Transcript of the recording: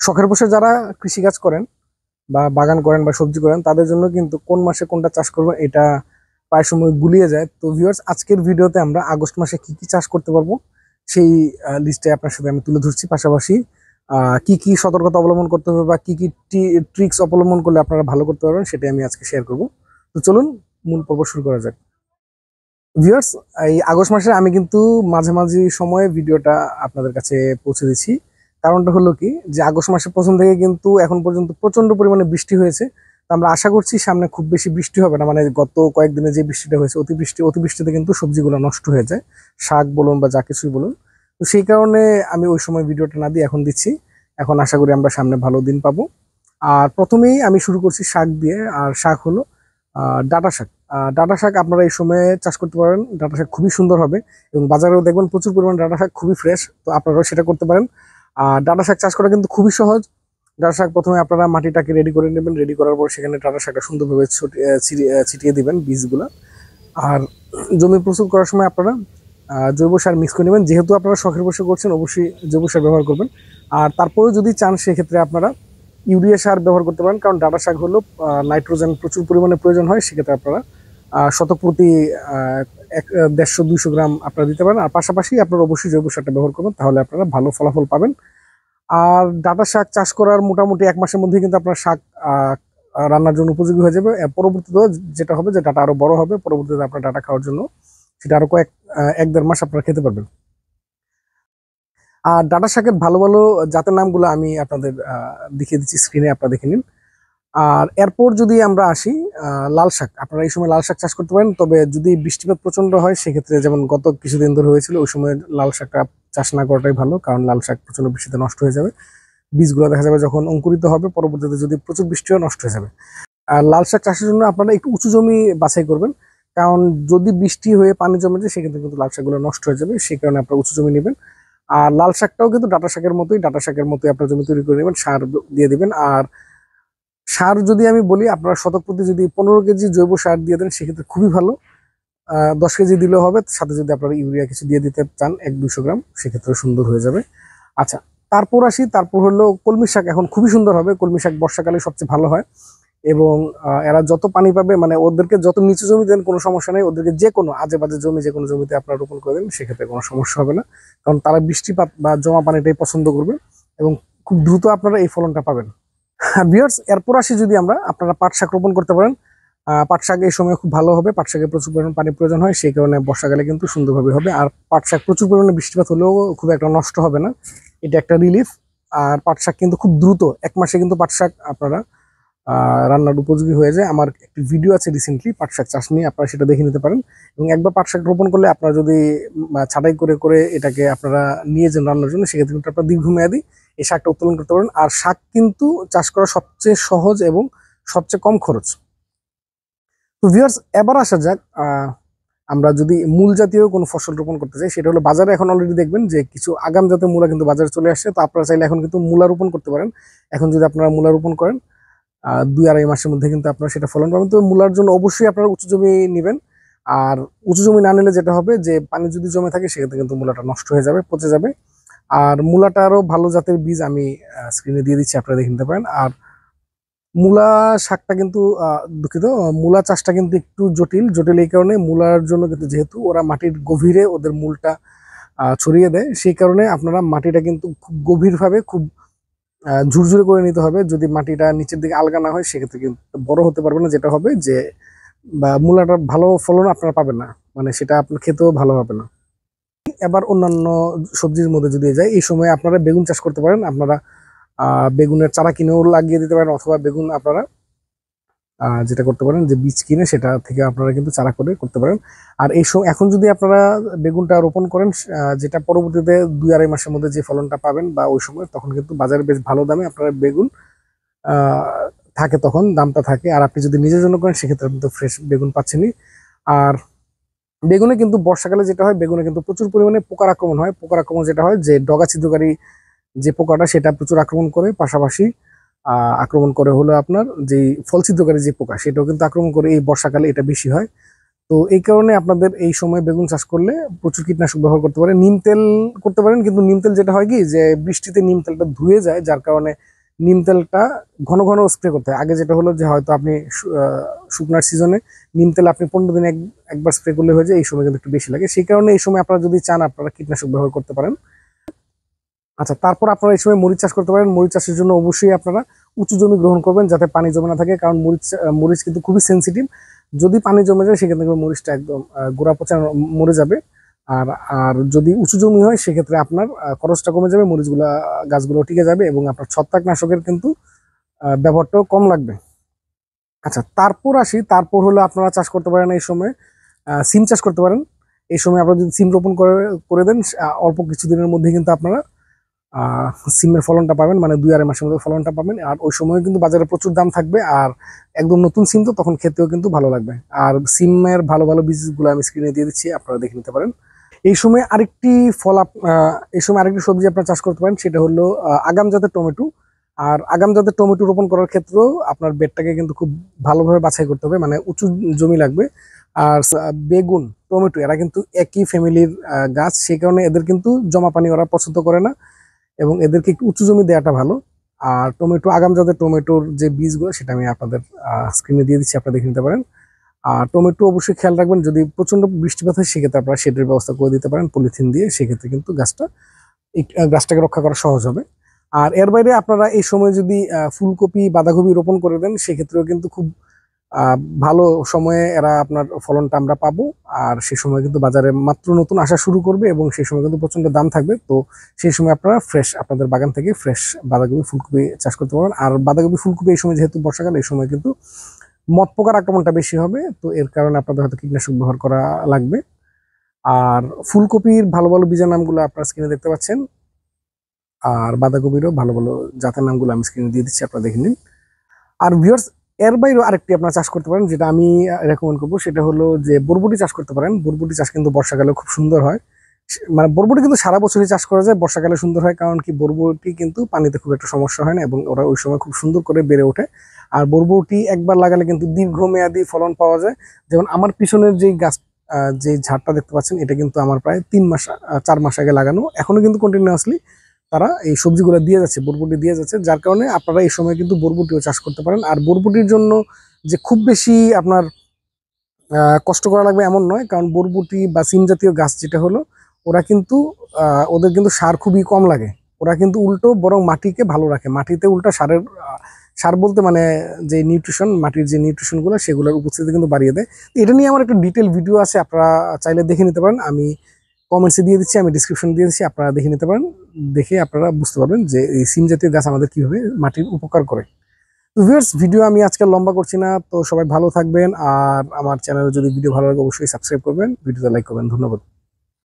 শখের বসে যারা কৃষিকাজ করেন বা বাগান করেন বা সবজি করেন তাদের জন্য কিন্তু কোন মাসে কোনটা চাষ করবেন এটা প্রায় সময় গুলিয়ে যায়। তো ভিউয়ার্স, আজকের ভিডিওতে আমরা আগস্ট মাসে কি কি চাষ করতে পারবো সেই লিস্টে আপনার সাথে আমি তুলে ধরছি। পাশাপাশি কি কি সতর্কতা অবলম্বন করতে হবে বা কি কি ট্রিক্স অবলম্বন করলে আপনারা ভালো করতে পারবেন সেটাই আমি আজকে শেয়ার করব। তো চলুন মূল পর্ব শুরু করা যাক। ভিউয়ার্স, এই আগস্ট মাসে আমি কিন্তু মাঝামাঝি সময়ে ভিডিওটা আপনাদের কাছে পৌঁছে দিচ্ছি। কারণটা হলো কি, যে আগস্ট মাসের প্রথম থেকে কিন্তু এখন পর্যন্ত প্রচন্ড পরিমাণে বৃষ্টি হয়েছে। তো আমরা আশা করছি সামনে খুব বেশি বৃষ্টি হবে না, মানে গত কয়েকদিনে যে বৃষ্টিটা হয়েছে অতিবৃষ্টিতে কিন্তু সবজিগুলো নষ্ট হয়ে যায়, শাক বলুন বা যা কিছুই বলুন। তো সেই কারণে আমি ওই সময় ভিডিওটা না দিয়ে এখন দিচ্ছি। এখন আশা করি আমরা সামনে ভালো দিন পাবো। আর প্রথমেই আমি শুরু করছি শাক দিয়ে। আর শাক হলো ডাঁটা শাক। ডাঁটা শাক আপনারা এই সময়ে চাষ করতে পারেন। ডাঁটা শাক খুবই সুন্দর হবে এবং বাজারেও দেখবেন প্রচুর পরিমাণ ডাঁটা শাক খুবই ফ্রেশ। তো আপনারাও সেটা করতে পারেন। আর ডাঁটা শাক চাষ করা কিন্তু খুবই সহজ। ডাঁটা শাক প্রথমে আপনারা মাটিটাকে রেডি করে নেবেন। রেডি করার পর সেখানে ডাঁটা শাকটা সুন্দরভাবে ছিটিয়ে দিবেন বীজগুলা। আর জমি প্রস্তুত করার সময় আপনারা জৈব সার মিক্স করে নেবেন। যেহেতু আপনারা শখের বসে করছেন, অবশ্যই জৈব সার ব্যবহার করবেন। আর তারপরেও যদি চান সেক্ষেত্রে আপনারা ইউরিয়া সার ব্যবহার করতে পারেন, কারণ ডাঁটা শাক হলো নাইট্রোজেন প্রচুর পরিমাণে প্রয়োজন হয়। সেক্ষেত্রে আপনারা শতক প্রতি 150-200 গ্রাম আপনারা দিতে পারেন। আর পাশাপাশি আপনারা অবশ্যই জৈব সারটা ব্যবহার করবেন, তাহলে আপনারা ভালো ফলাফল পাবেন। আর ডাঁটা শাক চাষ করার মোটামুটি 1 মাসের মধ্যে কিন্তু আপনার শাক রান্নার জন্য উপযোগী হয়ে যাবে। পরবর্তীতে যেটা হবে যে ডাঁটা আরো বড় হবে, পরবর্তীতে আপনার ডাঁটা খাওয়ার জন্য সেটা আরো 1-1.5 মাস আপনারা খেতে পারবেন। আর ডাঁটা শাকের ভালো ভালো জাতের নামগুলো আমি আপনাদের দেখিয়ে দিচ্ছি স্ক্রিনে, আপনারা দেখে নিন। আর এরপর যদি আমরা আসি লাল শাক, আপনারা এই সময় লাল শাক চাষ করতে পারেন। তবে যদি বৃষ্টিপাত প্রচন্ড হয় সেক্ষেত্রে, যেমন গত কিছুদিন ধরে হয়েছিল, ওই সময় লাল শাকটা চাষ না করাটাই ভালো, কারণ লাল শাক প্রচন্ড বৃষ্টিতে নষ্ট হয়ে যাবে। বীজগুলো দেখা যাবে যখন অঙ্কুরিত হবে, পরবর্তীতে যদি প্রচুর বৃষ্টি হয় নষ্ট হয়ে যাবে। আর লাল শাক চাষের জন্য আপনারা একটু উঁচু জমি বাছাই করবেন, কারণ যদি বৃষ্টি হয়ে পানি জমে যায় সেক্ষেত্রে কিন্তু লাল শাকগুলো নষ্ট হয়ে যাবে। সেই কারণে আপনারা উঁচু জমি নেবেন। আর লাল শাকটাও কিন্তু ডাঁটা শাকের মতোই আপনার জমি তৈরি করে নেবেন, সার দিয়ে দিবেন। আর সার যদি আমি বলি, আপনারা শতক প্রতি যদি 15 কেজি জৈব সার দিয়ে দেন সেক্ষেত্রে খুবই ভালো। 10 কেজি দিলেও হবে, সাথে যদি আপনারা ইউরিয়া কিছু দিয়ে দিতে চান 100-200 গ্রাম, সেক্ষেত্রে সুন্দর হয়ে যাবে। আচ্ছা, তারপর হলো কলমি শাক। এখন খুবই সুন্দর হবে। কলমি শাক বর্ষাকালে সবচেয়ে ভালো হয় এবং এরা যত পানি পাবে, মানে ওদেরকে যত নিচু জমি দেন কোনো সমস্যা নেই। ওদেরকে যে কোনো আজে বাজে জমি, যে কোনো জমিতে আপনারা রোপণ করে দেন, সেক্ষেত্রে কোনো সমস্যা হবে না, কারণ তারা বৃষ্টিপাত বা জমা পানিটাই পছন্দ করবে এবং খুব দ্রুত আপনারা এই ফলনটা পাবেন। ভিউয়ার্স, এরপর আসি যদি আমরা, আপনারা পাট শাক রোপণ করতে পারেন। পাট শাক এই সময় খুব ভালো হবে। পাট শাকে প্রচুর পরিমাণে পানির প্রয়োজন হয়, সেই কারণে বর্ষাকালে কিন্তু সুন্দরভাবে হবে। আর পাট শাক প্রচুর পরিমাণে বৃষ্টিপাত হলেও খুব একটা নষ্ট হবে না, এটা একটা রিলিফ। আর পাট শাক কিন্তু খুব দ্রুত 1 মাসে কিন্তু পাট শাক আপনারা রান্নার উপযোগী হয়ে যায়। আমার একটি ভিডিও আছে রিসেন্টলি পাট শাক চাষ নিয়ে, আপনারা সেটা দেখে নিতে পারেন। এবং একবার পাট শাক রোপণ করলে আপনারা যদি ছাঁটাই করে করে এটাকে আপনারা নিয়ে যান রান্নার জন্য, সেক্ষেত্রে কিন্তু আপনারা দীর্ঘমেয়াদী এই শাকটা উত্তোলন করতে পারেন। আর শাক কিন্তু চাষ করা সবচেয়ে সহজ এবং সবচেয়ে কম খরচ। তো ভিউয়ার্স, এবার আসা যাক, আমরা যদি মূল জাতীয় কোনো ফসল রোপণ করতে চাই, সেটা হলো বাজারে এখন অলরেডি দেখবেন যে কিছু আগাম জাতের মূলা কিন্তু বাজারে চলে আসছে। তো আপনারা চাইলে এখন কিন্তু মূলা রোপণ করতে পারেন। এখন যদি আপনারা মূলা রোপণ করেন 2-2.5 মাসের মধ্যে কিন্তু আপনারা সেটা ফলন পাবেন। তো মূলার জন্য অবশ্যই আপনারা উঁচু জমি নেবেন। আর উঁচু জমি না নিলে যেটা হবে যে পানি যদি জমে থাকে সেক্ষেত্রে কিন্তু মূলাটা নষ্ট হয়ে যাবে, পচে যাবে। আর মূলাটারও ভালো জাতের বীজ আমি স্ক্রিনে দিয়ে দিচ্ছি, আপনারা দেখে নিতে পারেন। আর মূলা শাকটা কিন্তু দুঃখিত, মূলা চাষটা কিন্তু একটু জটিল জটিল এই কারণে, মূলার জন্য কিন্তু যেহেতু ওরা মাটির গভীরে ওদের মূলটা ছড়িয়ে দেয়, সেই কারণে আপনারা মাটিটা কিন্তু খুব গভীরভাবে খুব ঝুরঝুরে করে নিতে হবে। যদি মাটিটা নিচের দিকে আলগা না হয় সেক্ষেত্রে কিন্তু বড় হতে পারবে না, যেটা হবে যে বা মূলাটার ভালো ফলন আপনারা পাবেন না, মানে সেটা আপনার খেতেও ভালো হবে না। এবার অন্যান্য সবজির মধ্যে যদি যাই, এই সময় আপনারা বেগুন চাষ করতে পারেন। আপনারা বেগুনের চারা কিনেও লাগিয়ে দিতে পারেন, অথবা বেগুন আপনারা যেটা করতে পারেন যে বীজ কিনে সেটা থেকে আপনারা কিন্তু চারা করে করতে পারেন। আর এই সময় এখন যদি আপনারা বেগুনটা রোপণ করেন, যেটা পরবর্তীতে 2-2.5 মাসের মধ্যে যে ফলনটা পাবেন বা ওই সময়, তখন কিন্তু বাজারে বেশ ভালো দামে আপনারা বেগুন থাকে, তখন দামটা থাকে। আর আপনি যদি নিজের জন্য করেন সেক্ষেত্রে আপনি তো ফ্রেশ বেগুন পাচ্ছেনই। আর বেগুনে কিন্তু বর্ষাকালে যেটা হয়, বেগুনে কিন্তু প্রচুর পরিমাণে পোকার আক্রমণ হয়। পোকার আক্রমণ যেটা হয় যে ডগা ছিদ্রকারী যে পোকাটা, সেটা প্রচুর আক্রমণ করে। পাশাপাশি আক্রমণ করে হলো আপনার যে ফল ছিদ্রকারী যে পোকা, সেটাও কিন্তু আক্রমণ করে। এই বর্ষাকালে এটা বেশি হয়। তো এই কারণে আপনাদের এই সময় বেগুন চাষ করলে প্রচুর কীটনাশক ব্যবহার করতে পারেন। নিম তেল করতে পারেন, কিন্তু নিম তেল যেটা হয় কি, যে বৃষ্টিতে নিম তেলটা ধুয়ে যায়, যার কারণে নিম তেলটা ঘন ঘন স্প্রে করতে হয়। আগে যেটা হলো যে হয়তো আপনি শুকনার সিজনে নিম তেল আপনি 15 দিনে একবার স্প্রে করলে হয়ে যায়, এই সময় কিন্তু একটু বেশি লাগে। সেই কারণে এই সময় আপনারা যদি চান আপনারা কীটনাশক ব্যবহার করতে পারেন। আচ্ছা, তারপর আপনারা এই সময় মরিচ চাষ করতে পারেন। মরিচ চাষের জন্য অবশ্যই আপনারা উঁচু জমি গ্রহণ করবেন যাতে পানি জমে না থাকে, কারণ মরিচ কিন্তু খুবই সেন্সিটিভ। যদি পানি জমে যায় সেক্ষেত্রে কিন্তু মরিচটা একদম গোড়া পচা মরে যাবে। আর আর যদি উঁচু জমি হয় সেক্ষেত্রে আপনার খরচটা কমে যাবে, মরিচগুলা গাছগুলো টিকে যাবে এবং আপনার ছত্রাকনাশকের কিন্তু ব্যবহারটাও কম লাগবে। আচ্ছা, তারপর হলো আপনারা চাষ করতে পারেন এই সময় সিম চাষ করতে পারেন। এই সময় আপনারা যদি সিম রোপণ করে দেন অল্প কিছুদিনের মধ্যে কিন্তু আপনারা সিমের ফলনটা পাবেন, মানে 2-2.5 মাসের মধ্যে ফলনটা পাবেন। আর ওই সময় কিন্তু বাজারে প্রচুর দাম থাকবে, আর একদম নতুন সিম তো তখন খেতেও কিন্তু ভালো লাগবে। আর সিমের ভালো ভালো বীজগুলো আমি স্ক্রিনে দিয়ে দিচ্ছি, আপনারা দেখে নিতে পারেন। এই সময় আরেকটি এই সময় আরেকটি সবজি আপনারা চাষ করতে পারেন, সেটা হলো আগাম জাতের টমেটো। আর আগাম জাতের টমেটো রোপণ করার ক্ষেত্রেও আপনার বেডটাকে কিন্তু খুব ভালোভাবে বাছাই করতে হবে, মানে উঁচু জমি লাগবে। আর বেগুন, টমেটো এরা কিন্তু একই ফ্যামিলির গাছ, সেই কারণে এদের কিন্তু জমা পানি ওরা পছন্দ করে না এবং এদেরকে একটু উঁচু জমি দেওয়াটা ভালো। আর টমেটো, আগাম জাতের টমেটোর যে বীজগুলো সেটা আমি আপনাদের স্ক্রিনে দিয়ে দিচ্ছি, আপনারা দেখে নিতে পারেন। আর টমেটো অবশ্যই খেয়াল রাখবেন, যদি প্রচন্ড বৃষ্টিপাত হয় সেক্ষেত্রে আপনারা শেডের ব্যবস্থা করে দিতে পারেন পলিথিন দিয়ে, সেক্ষেত্রে কিন্তু গাছটাকে রক্ষা করা সহজ হবে। আর এর বাইরে আপনারা এই সময় যদি ফুলকপি, বাঁধাকপি রোপণ করে দেন সেক্ষেত্রেও কিন্তু খুব ভালো সময়ে এরা আপনার ফলনটা আমরা পাবো। আর সেই সময় কিন্তু বাজারে মাত্র নতুন আসা শুরু করবে এবং সেই সময় কিন্তু প্রচন্ড দাম থাকবে। তো সেই সময় আপনারা ফ্রেশ আপনাদের বাগান থেকে ফ্রেশ বাঁধাকপি, ফুলকপি চাষ করতে পারবেন। আর বাঁধাকপি, ফুলকপি এই সময় যেহেতু বর্ষাকাল, এই সময় কিন্তু মদ পোকার আক্রমণটা বেশি হবে, তো এর কারণে আপনাদের হয়তো কীটনাশক ব্যবহার করা লাগবে। আর ফুলকপির ভালো ভালো বীজের নামগুলো আপনার স্ক্রিনে দেখতে পাচ্ছেন, আর বাঁধাকপিরও ভালো ভালো জাতের নামগুলো আমি স্ক্রিনে দিয়ে দিচ্ছি, আপনারা দেখে নিন। আর ভিউয়ার্স, এর বাইরেও আরেকটি আপনারা চাষ করতে পারেন, যেটা আমি রেকমেন্ড করবো, সেটা হলো যে বরবটি চাষ করতে পারেন। বরবটি চাষ কিন্তু বর্ষাকালে খুব সুন্দর হয়, মানে বরবটি কিন্তু সারা বছরই চাষ করা যায়, বর্ষাকালে সুন্দর হয়, কারণ কি বরবটি কিন্তু পানিতে খুব একটা সমস্যা হয় না এবং ওরা ওই সময় খুব সুন্দর করে বেড়ে ওঠে। আর বরবটি একবার লাগালে কিন্তু দীর্ঘমেয়াদী ফলন পাওয়া যায়। যেমন আমার পিছনের যেই গাছ, যে ঝাড়টা দেখতে পাচ্ছেন, এটা কিন্তু আমার প্রায় 4 মাস আগে লাগানো, এখনো কিন্তু কন্টিনিউয়াসলি তারা এই সবজিগুলো দিয়ে যাচ্ছে, বরবটি দিয়ে যাচ্ছে, যার কারণে আপনারা এই সময় কিন্তু বরবটিও চাষ করতে পারেন। আর বরবটির জন্য যে খুব বেশি আপনার কষ্ট করা লাগবে এমন নয়, কারণ বরবটি বা সিম জাতীয় গাছ যেটা হলো, ওরা কিন্তু ওদের কিন্তু সার খুবই কম লাগে। ওরা কিন্তু উল্টো বরং মাটিকে ভালো রাখে, মাটিতে উল্টা সার বলতে মানে যে নিউট্রিশন, মাটির যে নিউট্রিশনগুলো সেগুলোর উপস্থিতি কিন্তু বাড়িয়ে দেয়। এটা নিয়ে আমার একটা ডিটেল ভিডিও আছে, আপনারা চাইলে দেখে নিতে পারেন, আমি কমেন্টসে দিয়ে দিচ্ছি, আমি ডিসক্রিপশন দিয়ে দিচ্ছি, আপনারা দেখে নিতে পারেন। দেখে আপনারা বুঝতে পারবেন যে এই সিম জাতীয় গাছ আমাদের কীভাবে মাটির উপকার করে। তো ভিউয়ার্স, ভিডিও আমি আজকে লম্বা করছি না, তো সবাই ভালো থাকবেন। আর আমার চ্যানেলে যদি ভিডিও ভালো লাগে অবশ্যই সাবস্ক্রাইব করবেন, ভিডিওতে লাইক করবেন। ধন্যবাদ।